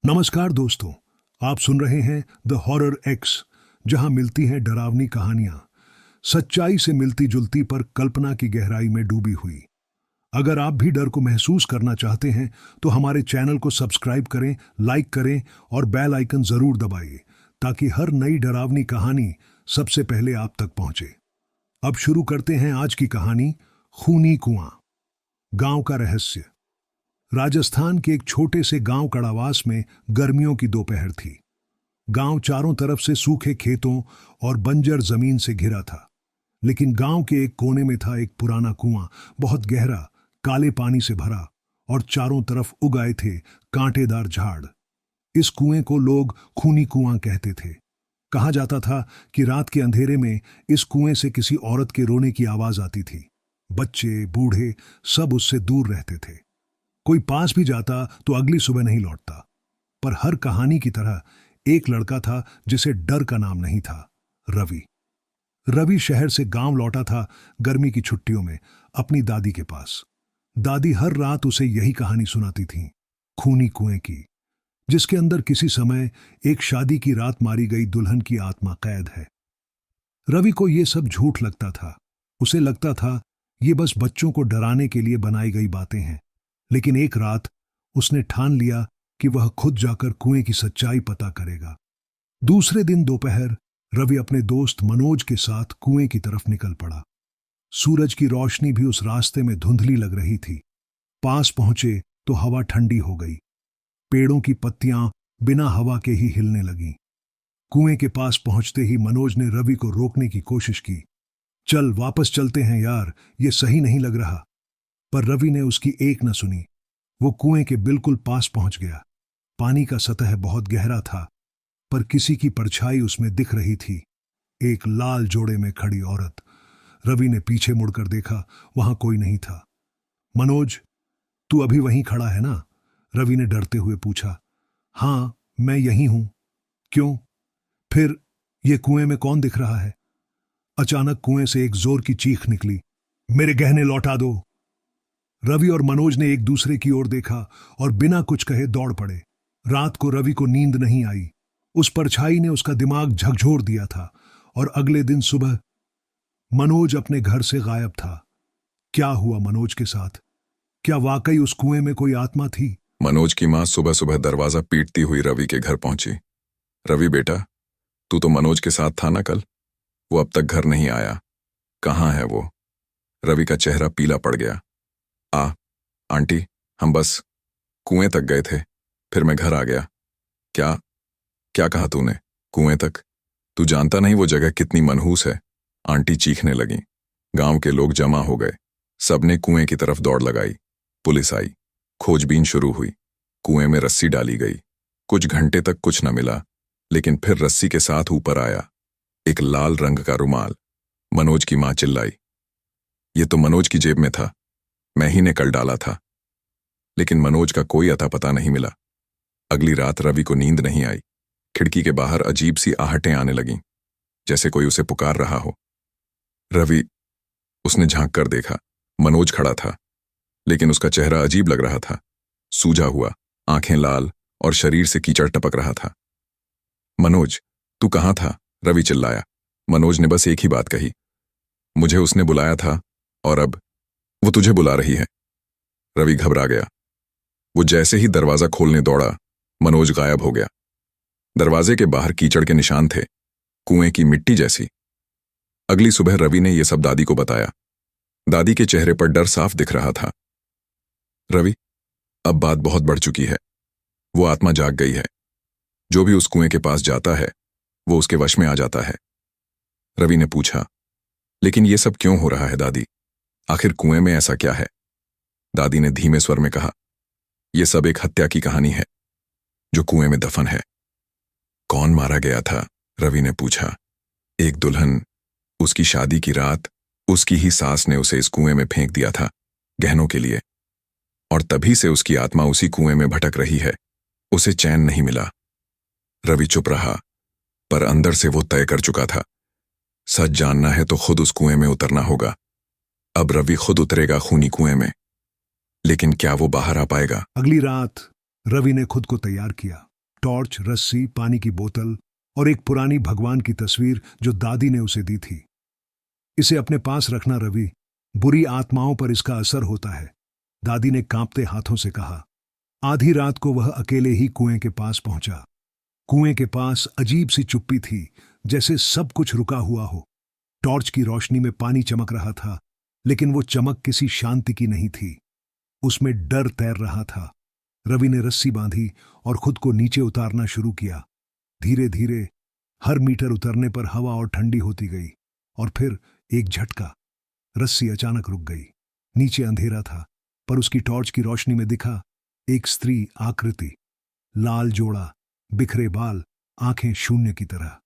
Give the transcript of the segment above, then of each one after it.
नमस्कार दोस्तों, आप सुन रहे हैं द हॉरर एक्स, जहां मिलती हैं डरावनी कहानियां, सच्चाई से मिलती जुलती पर कल्पना की गहराई में डूबी हुई। अगर आप भी डर को महसूस करना चाहते हैं तो हमारे चैनल को सब्सक्राइब करें, लाइक करें और बेल आइकन जरूर दबाइए ताकि हर नई डरावनी कहानी सबसे पहले आप तक पहुंचे। अब शुरू करते हैं आज की कहानी, खूनी कुआं। गांव का रहस्य। राजस्थान के एक छोटे से गांव कड़ावास में गर्मियों की दोपहर थी। गांव चारों तरफ से सूखे खेतों और बंजर जमीन से घिरा था, लेकिन गांव के एक कोने में था एक पुराना कुआं, बहुत गहरा, काले पानी से भरा और चारों तरफ उगाए थे कांटेदार झाड़। इस कुएं को लोग खूनी कुआं कहते थे। कहा जाता था कि रात के अंधेरे में इस कुएं से किसी औरत के रोने की आवाज आती थी। बच्चे, बूढ़े सब उससे दूर रहते थे। कोई पास भी जाता तो अगली सुबह नहीं लौटता। पर हर कहानी की तरह एक लड़का था जिसे डर का नाम नहीं था, रवि। रवि शहर से गांव लौटा था गर्मी की छुट्टियों में अपनी दादी के पास। दादी हर रात उसे यही कहानी सुनाती थी, खूनी कुएं की, जिसके अंदर किसी समय एक शादी की रात मारी गई दुल्हन की आत्मा कैद है। रवि को यह सब झूठ लगता था। उसे लगता था ये बस बच्चों को डराने के लिए बनाई गई बातें हैं। लेकिन एक रात उसने ठान लिया कि वह खुद जाकर कुएं की सच्चाई पता करेगा। दूसरे दिन दोपहर रवि अपने दोस्त मनोज के साथ कुएं की तरफ निकल पड़ा। सूरज की रोशनी भी उस रास्ते में धुंधली लग रही थी। पास पहुंचे तो हवा ठंडी हो गई। पेड़ों की पत्तियां बिना हवा के ही हिलने लगीं। कुएं के पास पहुंचते ही मनोज ने रवि को रोकने की कोशिश की। चल वापस चलते हैं यार, ये सही नहीं लग रहा। पर रवि ने उसकी एक न सुनी। वो कुएं के बिल्कुल पास पहुंच गया। पानी का सतह बहुत गहरा था, पर किसी की परछाई उसमें दिख रही थी, एक लाल जोड़े में खड़ी औरत। रवि ने पीछे मुड़कर देखा, वहां कोई नहीं था। मनोज, तू अभी वहीं खड़ा है ना? रवि ने डरते हुए पूछा। हां, मैं यहीं हूं। क्यों? फिर ये कुएं में कौन दिख रहा है? अचानक कुएं से एक जोर की चीख निकली, मेरे गहने लौटा दो। रवि और मनोज ने एक दूसरे की ओर देखा और बिना कुछ कहे दौड़ पड़े। रात को रवि को नींद नहीं आई। उस परछाई ने उसका दिमाग झकझोर दिया था और अगले दिन सुबह मनोज अपने घर से गायब था। क्या हुआ मनोज के साथ? क्या वाकई उस कुएं में कोई आत्मा थी? मनोज की मां सुबह सुबह दरवाजा पीटती हुई रवि के घर पहुंची। रवि बेटा, तू तो मनोज के साथ था ना कल? वो अब तक घर नहीं आया, कहाँ है वो? रवि का चेहरा पीला पड़ गया। आंटी, हम बस कुएं तक गए थे, फिर मैं घर आ गया। क्या क्या कहा तूने? कुएं तक? तू जानता नहीं वो जगह कितनी मनहूस है। आंटी चीखने लगी। गांव के लोग जमा हो गए। सबने कुएं की तरफ दौड़ लगाई। पुलिस आई। खोजबीन शुरू हुई। कुएं में रस्सी डाली गई। कुछ घंटे तक कुछ न मिला, लेकिन फिर रस्सी के साथ ऊपर आया एक लाल रंग का रुमाल। मनोज की मां चिल्लाई, ये तो मनोज की जेब में था, मैं ही ने कल डाला था। लेकिन मनोज का कोई अता पता नहीं मिला। अगली रात रवि को नींद नहीं आई। खिड़की के बाहर अजीब सी आहटें आने लगीं, जैसे कोई उसे पुकार रहा हो। रवि, उसने झांक कर देखा। मनोज खड़ा था, लेकिन उसका चेहरा अजीब लग रहा था, सूजा हुआ, आंखें लाल और शरीर से कीचड़ टपक रहा था। मनोज, तू कहाँ था? रवि चिल्लाया। मनोज ने बस एक ही बात कही, मुझे उसने बुलाया था और अब वो तुझे बुला रही है। रवि घबरा गया। वो जैसे ही दरवाजा खोलने दौड़ा, मनोज गायब हो गया। दरवाजे के बाहर कीचड़ के निशान थे, कुएं की मिट्टी जैसी। अगली सुबह रवि ने यह सब दादी को बताया। दादी के चेहरे पर डर साफ दिख रहा था। रवि, अब बात बहुत बढ़ चुकी है। वो आत्मा जाग गई है। जो भी उस कुएं के पास जाता है, वो उसके वश में आ जाता है। रवि ने पूछा, लेकिन ये सब क्यों हो रहा है दादी? आखिर कुएं में ऐसा क्या है? दादी ने धीमे स्वर में कहा, यह सब एक हत्या की कहानी है जो कुएं में दफन है। कौन मारा गया था? रवि ने पूछा। एक दुल्हन। उसकी शादी की रात उसकी ही सास ने उसे इस कुएं में फेंक दिया था, गहनों के लिए। और तभी से उसकी आत्मा उसी कुएं में भटक रही है। उसे चैन नहीं मिला। रवि चुप रहा, पर अंदर से वो तय कर चुका था, सच जानना है तो खुद उस कुएं में उतरना होगा। अब रवि खुद उतरेगा खूनी कुएं में, लेकिन क्या वो बाहर आ पाएगा? अगली रात रवि ने खुद को तैयार किया। टॉर्च, रस्सी, पानी की बोतल और एक पुरानी भगवान की तस्वीर जो दादी ने उसे दी थी। इसे अपने पास रखना रवि, बुरी आत्माओं पर इसका असर होता है, दादी ने कांपते हाथों से कहा। आधी रात को वह अकेले ही कुएं के पास पहुंचा। कुएं के पास अजीब सी चुप्पी थी, जैसे सब कुछ रुका हुआ हो। टॉर्च की रोशनी में पानी चमक रहा था, लेकिन वो चमक किसी शांति की नहीं थी, उसमें डर तैर रहा था। रवि ने रस्सी बांधी और खुद को नीचे उतारना शुरू किया। धीरे धीरे हर मीटर उतरने पर हवा और ठंडी होती गई, और फिर एक झटका, रस्सी अचानक रुक गई। नीचे अंधेरा था, पर उसकी टॉर्च की रोशनी में दिखा एक स्त्री आकृति, लाल जोड़ा, बिखरे बाल, आंखें शून्य की तरह।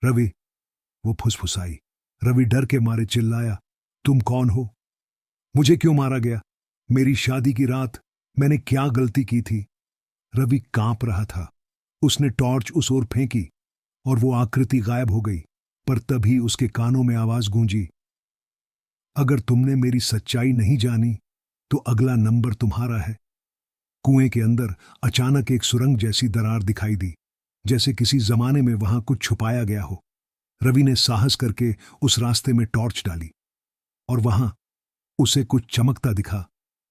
रवि, वो फुसफुसाई। रवि डर के मारे चिल्लाया, तुम कौन हो? मुझे क्यों मारा गया? मेरी शादी की रात मैंने क्या गलती की थी? रवि कांप रहा था। उसने टॉर्च उस ओर फेंकी और वो आकृति गायब हो गई, पर तभी उसके कानों में आवाज गूंजी, अगर तुमने मेरी सच्चाई नहीं जानी तो अगला नंबर तुम्हारा है। कुएं के अंदर अचानक एक सुरंग जैसी दरार दिखाई दी, जैसे किसी जमाने में वहां कुछ छुपाया गया हो। रवि ने साहस करके उस रास्ते में टॉर्च डाली, और वहां उसे कुछ चमकता दिखा,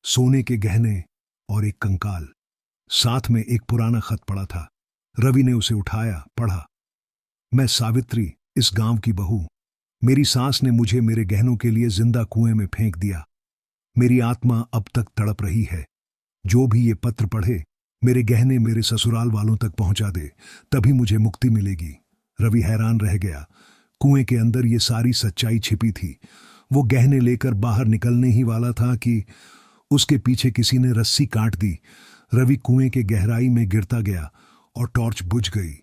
सोने के गहने और एक कंकाल। साथ में एक पुराना खत पड़ा था। रवि ने उसे उठाया, पढ़ा, मैं सावित्री, इस गांव की बहू। मेरी सास ने मुझे मेरे गहनों के लिए जिंदा कुएं में फेंक दिया। मेरी आत्मा अब तक तड़प रही है। जो भी ये पत्र पढ़े, मेरे गहने मेरे ससुराल वालों तक पहुंचा दे, तभी मुझे मुक्ति मिलेगी। रवि हैरान रह गया। कुएं के अंदर ये सारी सच्चाई छिपी थी। वो गहने लेकर बाहर निकलने ही वाला था कि उसके पीछे किसी ने रस्सी काट दी। रवि कुएं के गहराई में गिरता गया और टॉर्च बुझ गई।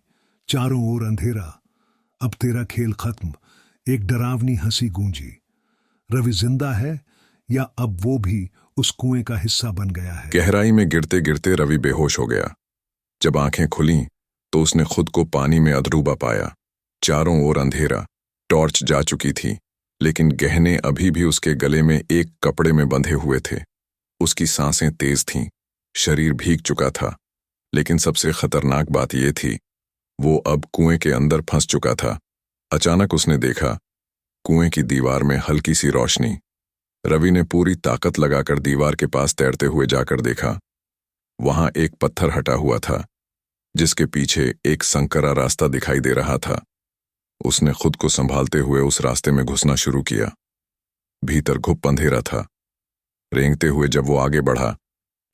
चारों ओर अंधेरा। अब तेरा खेल खत्म, एक डरावनी हंसी गूंजी। रवि जिंदा है या अब वो भी उस कुएं का हिस्सा बन गया है? गहराई में गिरते गिरते रवि बेहोश हो गया। जब आंखें खुलीं तो उसने खुद को पानी में अधरूबा पाया। चारों ओर अंधेरा, टॉर्च जा चुकी थी, लेकिन गहने अभी भी उसके गले में एक कपड़े में बंधे हुए थे। उसकी सांसें तेज थीं, शरीर भीग चुका था, लेकिन सबसे खतरनाक बात यह थी, वो अब कुएं के अंदर फंस चुका था। अचानक उसने देखा, कुएं की दीवार में हल्की सी रोशनी। रवि ने पूरी ताकत लगाकर दीवार के पास तैरते हुए जाकर देखा। वहां एक पत्थर हटा हुआ था, जिसके पीछे एक संकरा रास्ता दिखाई दे रहा था। उसने खुद को संभालते हुए उस रास्ते में घुसना शुरू किया। भीतर घुप अंधेरा था। रेंगते हुए जब वो आगे बढ़ा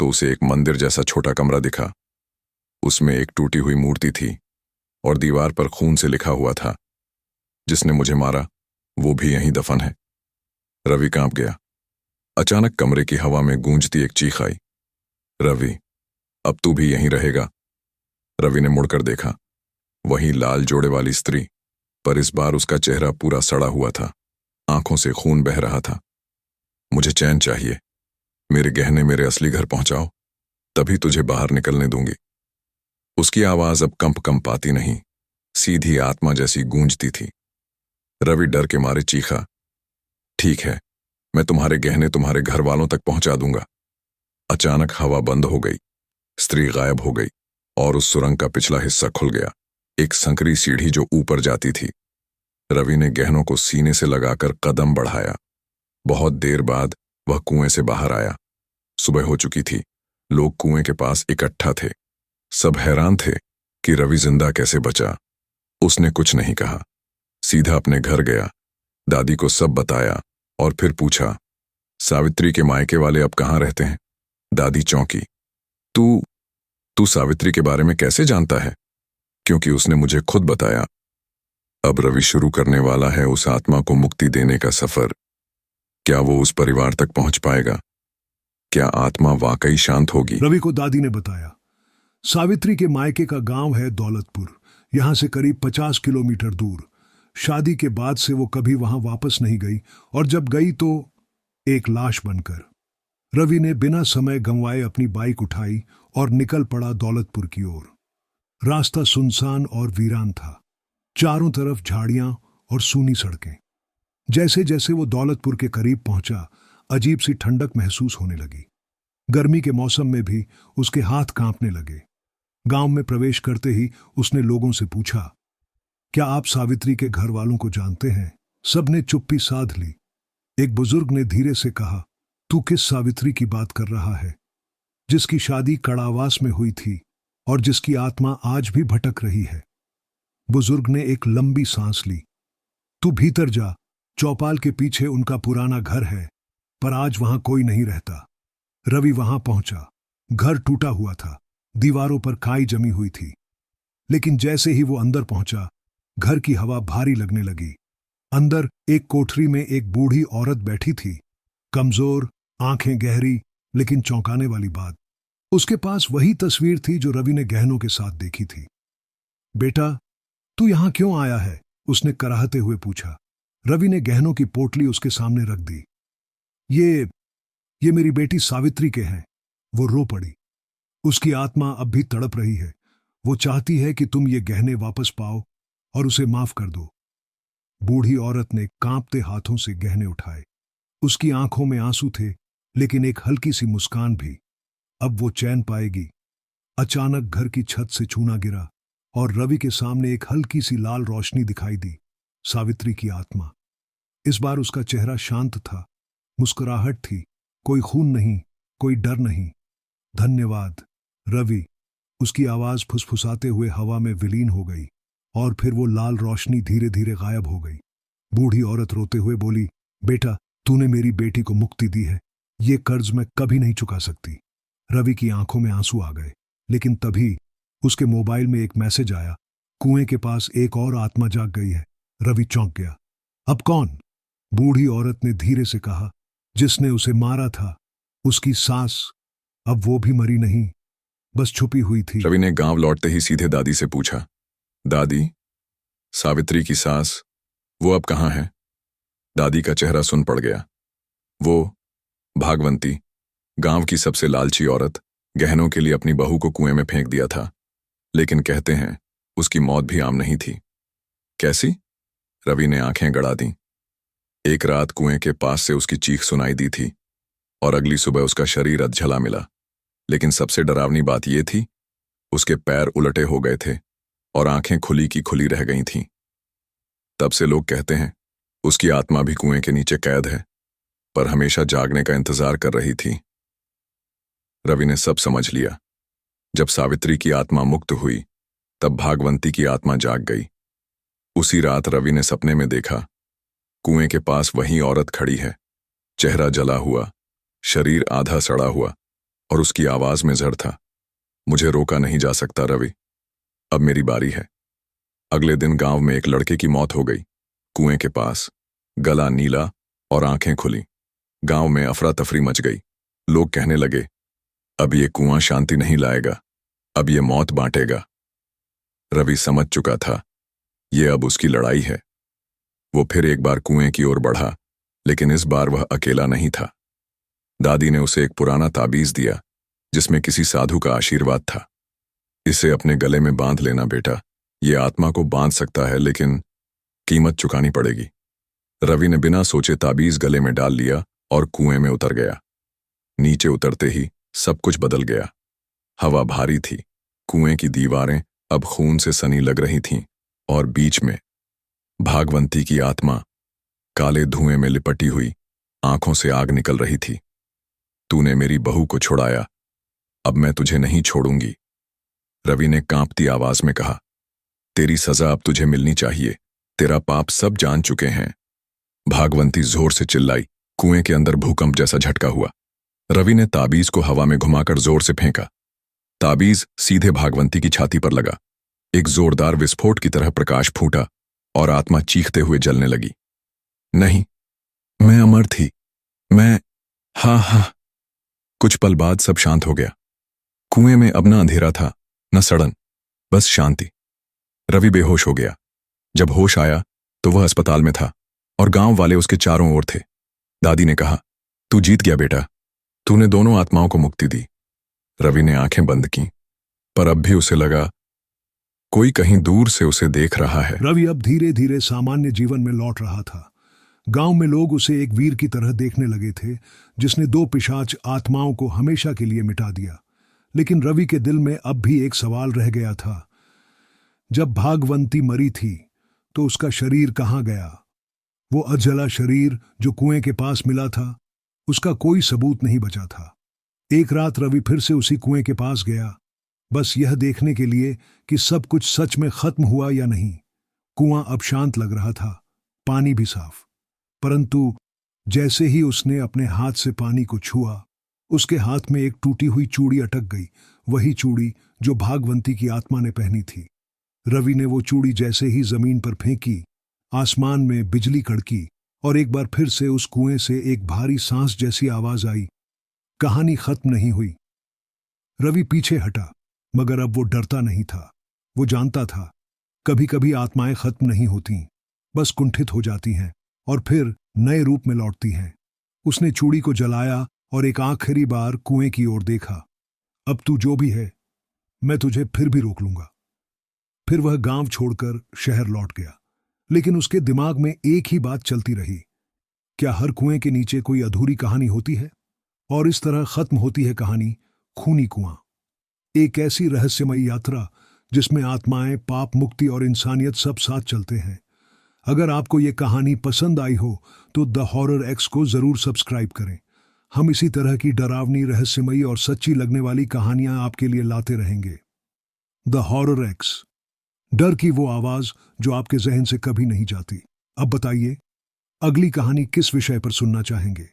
तो उसे एक मंदिर जैसा छोटा कमरा दिखा। उसमें एक टूटी हुई मूर्ति थी और दीवार पर खून से लिखा हुआ था, जिसने मुझे मारा वो भी यहीं दफन है। रवि कांप गया। अचानक कमरे की हवा में गूंजती एक चीख आई, रवि, अब तू भी यहीं रहेगा। रवि ने मुड़कर देखा। वही लाल जोड़े वाली स्त्री, पर इस बार उसका चेहरा पूरा सड़ा हुआ था, आंखों से खून बह रहा था। मुझे चैन चाहिए, मेरे गहने मेरे असली घर पहुंचाओ, तभी तुझे बाहर निकलने दूंगी। उसकी आवाज अब कंपाती नहीं, सीधी आत्मा जैसी गूंजती थी। रवि डर के मारे चीखा, ठीक है, मैं तुम्हारे गहने तुम्हारे घर वालों तक पहुंचा दूंगा। अचानक हवा बंद हो गई, स्त्री गायब हो गई और उस सुरंग का पिछला हिस्सा खुल गया। एक संकरी सीढ़ी जो ऊपर जाती थी। रवि ने गहनों को सीने से लगाकर कदम बढ़ाया। बहुत देर बाद वह कुएं से बाहर आया। सुबह हो चुकी थी। लोग कुएं के पास इकट्ठा थे। सब हैरान थे कि रवि जिंदा कैसे बचा। उसने कुछ नहीं कहा, सीधा अपने घर गया, दादी को सब बताया और फिर पूछा, सावित्री के मायके वाले अब कहाँ रहते हैं? दादी चौंकी। तू सावित्री के बारे में कैसे जानता है? क्योंकि उसने मुझे खुद बताया। अब रवि शुरू करने वाला है उस आत्मा को मुक्ति देने का सफर। क्या वो उस परिवार तक पहुंच पाएगा? क्या आत्मा वाकई शांत होगी? रवि को दादी ने बताया, सावित्री के मायके का गांव है दौलतपुर, यहां से करीब 50 किलोमीटर दूर। शादी के बाद से वो कभी वहां वापस नहीं गई, और जब गई तो एक लाश बनकर। रवि ने बिना समय गंवाए अपनी बाइक उठाई और निकल पड़ा दौलतपुर की ओर। रास्ता सुनसान और वीरान था, चारों तरफ झाड़ियां और सूनी सड़कें। जैसे जैसे वो दौलतपुर के करीब पहुंचा, अजीब सी ठंडक महसूस होने लगी। गर्मी के मौसम में भी उसके हाथ कांपने लगे। गांव में प्रवेश करते ही उसने लोगों से पूछा, क्या आप सावित्री के घर वालों को जानते हैं? सबने चुप्पी साध ली। एक बुजुर्ग ने धीरे से कहा, तू किस सावित्री की बात कर रहा है? जिसकी शादी कड़ावास में हुई थी और जिसकी आत्मा आज भी भटक रही है। बुजुर्ग ने एक लंबी सांस ली। तू भीतर जा, चौपाल के पीछे उनका पुराना घर है, पर आज वहां कोई नहीं रहता। रवि वहां पहुंचा। घर टूटा हुआ था, दीवारों पर काई जमी हुई थी। लेकिन जैसे ही वो अंदर पहुंचा, घर की हवा भारी लगने लगी। अंदर एक कोठरी में एक बूढ़ी औरत बैठी थी, कमजोर, आंखें गहरी, लेकिन चौंकाने वाली बात, उसके पास वही तस्वीर थी जो रवि ने गहनों के साथ देखी थी। बेटा, तू यहां क्यों आया है? उसने कराहते हुए पूछा। रवि ने गहनों की पोटली उसके सामने रख दी। ये मेरी बेटी सावित्री के हैं। वो रो पड़ी। उसकी आत्मा अब भी तड़प रही है। वो चाहती है कि तुम ये गहने वापस पाओ और उसे माफ कर दो। बूढ़ी औरत ने कांपते हाथों से गहने उठाए। उसकी आंखों में आंसू थे, लेकिन एक हल्की सी मुस्कान भी। अब वो चैन पाएगी। अचानक घर की छत से चूना गिरा और रवि के सामने एक हल्की सी लाल रोशनी दिखाई दी। सावित्री की आत्मा। इस बार उसका चेहरा शांत था, मुस्कुराहट थी, कोई खून नहीं, कोई डर नहीं। धन्यवाद रवि। उसकी आवाज फुसफुसाते हुए हवा में विलीन हो गई और फिर वो लाल रोशनी धीरे धीरे गायब हो गई। बूढ़ी औरत रोते हुए बोली, बेटा, तूने मेरी बेटी को मुक्ति दी है। ये कर्ज मैं कभी नहीं चुका सकती। रवि की आंखों में आंसू आ गए, लेकिन तभी उसके मोबाइल में एक मैसेज आया, कुएं के पास एक और आत्मा जाग गई है। रवि चौंक गया। अब कौन? बूढ़ी औरत ने धीरे से कहा, जिसने उसे मारा था, उसकी सास। अब वो भी मरी नहीं, बस छुपी हुई थी। रवि ने गांव लौटते ही सीधे दादी से पूछा, दादी, सावित्री की सास, वो अब कहाँ है? दादी का चेहरा सुन पड़ गया। वो भागवंती, गांव की सबसे लालची औरत, गहनों के लिए अपनी बहू को कुएं में फेंक दिया था, लेकिन कहते हैं उसकी मौत भी आम नहीं थी। कैसी? रवि ने आंखें गड़ा दी। एक रात कुएं के पास से उसकी चीख सुनाई दी थी और अगली सुबह उसका शरीर अधझला मिला। लेकिन सबसे डरावनी बात यह थी, उसके पैर उलटे हो गए थे और आंखें खुली की खुली रह गई थीं। तब से लोग कहते हैं उसकी आत्मा भी कुएं के नीचे कैद है, पर हमेशा जागने का इंतजार कर रही थी। रवि ने सब समझ लिया। जब सावित्री की आत्मा मुक्त हुई, तब भागवंती की आत्मा जाग गई। उसी रात रवि ने सपने में देखा, कुएं के पास वही औरत खड़ी है, चेहरा जला हुआ, शरीर आधा सड़ा हुआ, और उसकी आवाज में जड़ था, मुझे रोका नहीं जा सकता रवि, अब मेरी बारी है। अगले दिन गांव में एक लड़के की मौत हो गई, कुएं के पास, गला नीला और आंखें खुली। गांव में अफरा तफरी मच गई। लोग कहने लगे, अब ये कुआं शांति नहीं लाएगा, अब ये मौत बांटेगा। रवि समझ चुका था, ये अब उसकी लड़ाई है। वो फिर एक बार कुएं की ओर बढ़ा, लेकिन इस बार वह अकेला नहीं था। दादी ने उसे एक पुराना ताबीज दिया, जिसमें किसी साधु का आशीर्वाद था। इसे अपने गले में बांध लेना बेटा, ये आत्मा को बांध सकता है, लेकिन कीमत चुकानी पड़ेगी। रवि ने बिना सोचे ताबीज गले में डाल लिया और कुएं में उतर गया। नीचे उतरते ही सब कुछ बदल गया। हवा भारी थी, कुएं की दीवारें अब खून से सनी लग रही थीं, और बीच में भागवंती की आत्मा काले धुएं में लिपटी हुई, आंखों से आग निकल रही थी। तूने मेरी बहू को छुड़ाया, अब मैं तुझे नहीं छोड़ूंगी, रवि ने कांपती आवाज में कहा। तेरी सजा अब तुझे मिलनी चाहिए, तेरा पाप सब जान चुके हैं। भागवंती जोर से चिल्लाई। कुएं के अंदर भूकंप जैसा झटका हुआ। रवि ने ताबीज को हवा में घुमाकर जोर से फेंका। ताबीज सीधे भागवंती की छाती पर लगा। एक जोरदार विस्फोट की तरह प्रकाश फूटा और आत्मा चीखते हुए जलने लगी। नहीं, मैं अमर थी, मैं, हाँ। कुछ पल बाद सब शांत हो गया। कुएं में अब न अंधेरा था, न सड़न, बस शांति। रवि बेहोश हो गया। जब होश आया तो वह अस्पताल में था और गांव वाले उसके चारों ओर थे। दादी ने कहा, तू जीत गया बेटा, तूने दोनों आत्माओं को मुक्ति दी। रवि ने आंखें बंद की, पर अब भी उसे लगा कोई कहीं दूर से उसे देख रहा है। रवि अब धीरे धीरे सामान्य जीवन में लौट रहा था। गांव में लोग उसे एक वीर की तरह देखने लगे थे, जिसने 2 पिशाच आत्माओं को हमेशा के लिए मिटा दिया। लेकिन रवि के दिल में अब भी एक सवाल रह गया था। जब भागवंती मरी थी तो उसका शरीर कहाँ गया? वो अजला शरीर जो कुएं के पास मिला था, उसका कोई सबूत नहीं बचा था। एक रात रवि फिर से उसी कुएं के पास गया, बस यह देखने के लिए कि सब कुछ सच में खत्म हुआ या नहीं। कुआं अब शांत लग रहा था, पानी भी साफ। परंतु जैसे ही उसने अपने हाथ से पानी को छुआ, उसके हाथ में एक टूटी हुई चूड़ी अटक गई, वही चूड़ी जो भागवंती की आत्मा ने पहनी थी। रवि ने वो चूड़ी जैसे ही जमीन पर फेंकी, आसमान में बिजली कड़की और एक बार फिर से उस कुएं से एक भारी सांस जैसी आवाज आई। कहानी खत्म नहीं हुई। रवि पीछे हटा, मगर अब वो डरता नहीं था। वो जानता था कभी कभी आत्माएं खत्म नहीं होती, बस कुंठित हो जाती हैं और फिर नए रूप में लौटती हैं। उसने चूड़ी को जलाया और एक आखिरी बार कुएं की ओर देखा। अब तू जो भी है, मैं तुझे फिर भी रोक लूंगा। फिर वह गांव छोड़कर शहर लौट गया, लेकिन उसके दिमाग में एक ही बात चलती रही। क्या हर कुएं के नीचे कोई अधूरी कहानी होती है? और इस तरह खत्म होती है कहानी खूनी कुआं। एक ऐसी रहस्यमयी यात्रा जिसमें आत्माएं, पाप मुक्ति और इंसानियत सब साथ चलते हैं। अगर आपको ये कहानी पसंद आई हो तो द हॉरर एक्स को जरूर सब्सक्राइब करें। हम इसी तरह की डरावनी, रहस्यमयी और सच्ची लगने वाली कहानियां आपके लिए लाते रहेंगे। द हॉरर एक्स, डर की वो आवाज जो आपके जहन से कभी नहीं जाती। अब बताइए, अगली कहानी किस विषय पर सुनना चाहेंगे?